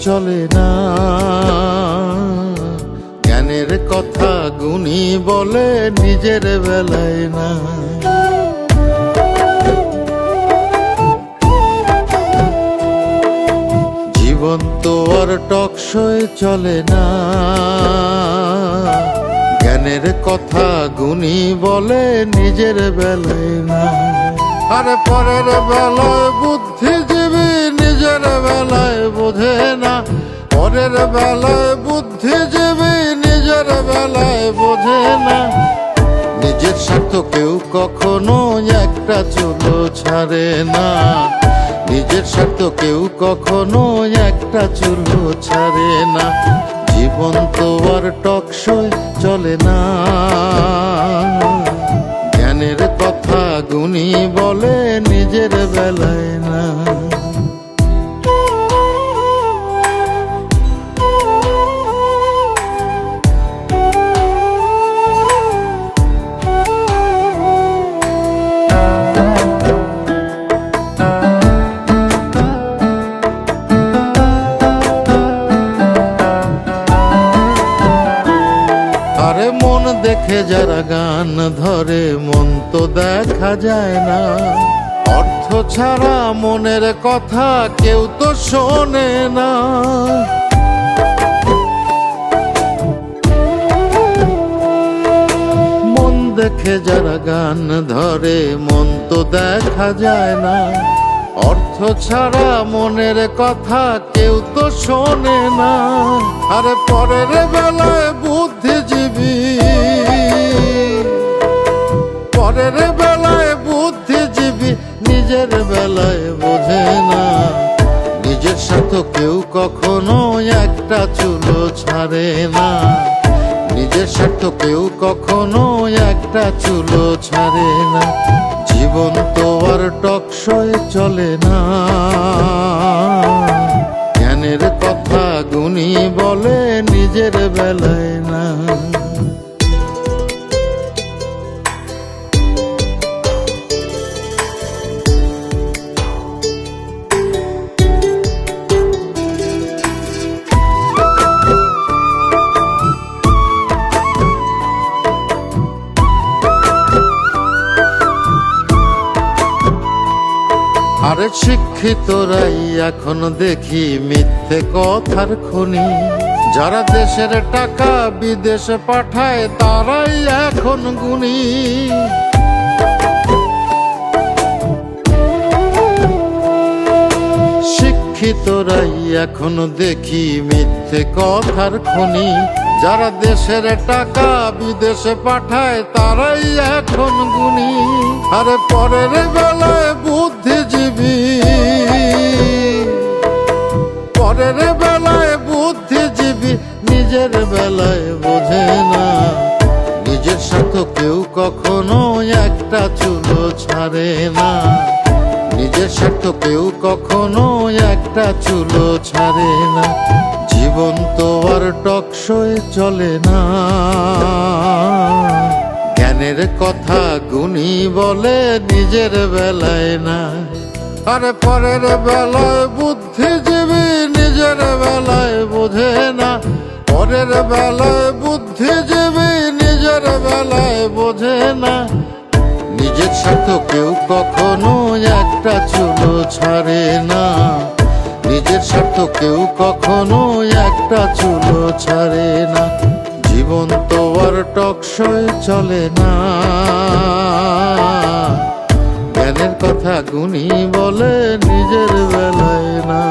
চলে না, জ্ঞানের কথা গুণী বলে নিজের বেলায় না। জীবন তো আর টকশই চলে না, জ্ঞানের কথা গুণী বলে নিজের বেলায় না। আরে পরের বেলায় বুদ্ধিজীবী নিজের বেলায় বোঝে না, পরের বেলায় বুদ্ধিজীবী নিজের বেলায় বোঝে না। নিজের স্বার্থ কেউ কখনো একটা চুলো ছাড়ে না, নিজের স্বার্থ কেউ কখনো একটা চুলো ছাড়ে না। জীবন তো আর টকশই চলে না, জ্ঞানের কথা গুণী বলে নিজের বেলায় না। আরে মন দেখে যারা গান ধরে মন তো দেখা যায় না, অর্থ ছাড়া মনের কথা কেউ তো শোনে না। মন দেখে যারা গান ধরে মন তো দেখা যায় না, অর্থ ছাড়া মনের কথা কেউ তো শোনে না। আরে পরের বেলায় বুদ্ধিজীবী, পরের বেলায় বুদ্ধিজীবী নিজের বেলায় বোঝে না। নিজের সাথে কেউ কখনো একটা চুলো ছাড়ে না, নিজের স্বার্থ কেউ কখনো একটা চুলো ছাড়ে না। জীবন তো আর টকশই চলে না, জ্ঞানের কথা গুণী বলে নিজের বেলায় না। আরে শিক্ষিতরাই এখন দেখি মিথ্যে কথার খনি, যারা দেশের টাকা বিদেশে পাঠায় তারাই এখন গুণী। শিক্ষিতরাই এখন দেখি মিথ্যে কথার খনি, যারা দেশের টাকা বিদেশে পাঠায় তারাই এখন গুণী। আরে পরের বেলায় বুদ্ধিজীবী, পরের বেলায় বুদ্ধিজীবী নিজের বেলায় বোঝে না। নিজের সাথে কেউ কখনো একটা চুলো ছাড়ে না, নিজের স্বার্থ কেউ কখনো একটা চুলো ছাড়ে না। জীবন তো আর টকশই চলে না, জ্ঞানের কথা গুণী বলে নিজের বেলায় না। আরে পরের বেলায় বুদ্ধিজীবী নিজের বেলায় বোঝে না, পরের বেলায় বুদ্ধিজীবী নিজের বেলায় বোঝে না। নিজের স্বার্থ কেউ কখনো একটা চুলো ছাড়ে না, নিজের স্বার্থ কেউ কখনো একটা চুলো ছাড়ে না। জীবন তো আর টকশই চলে না, জ্ঞানের কথা গুণী বলে নিজের বেলায় না।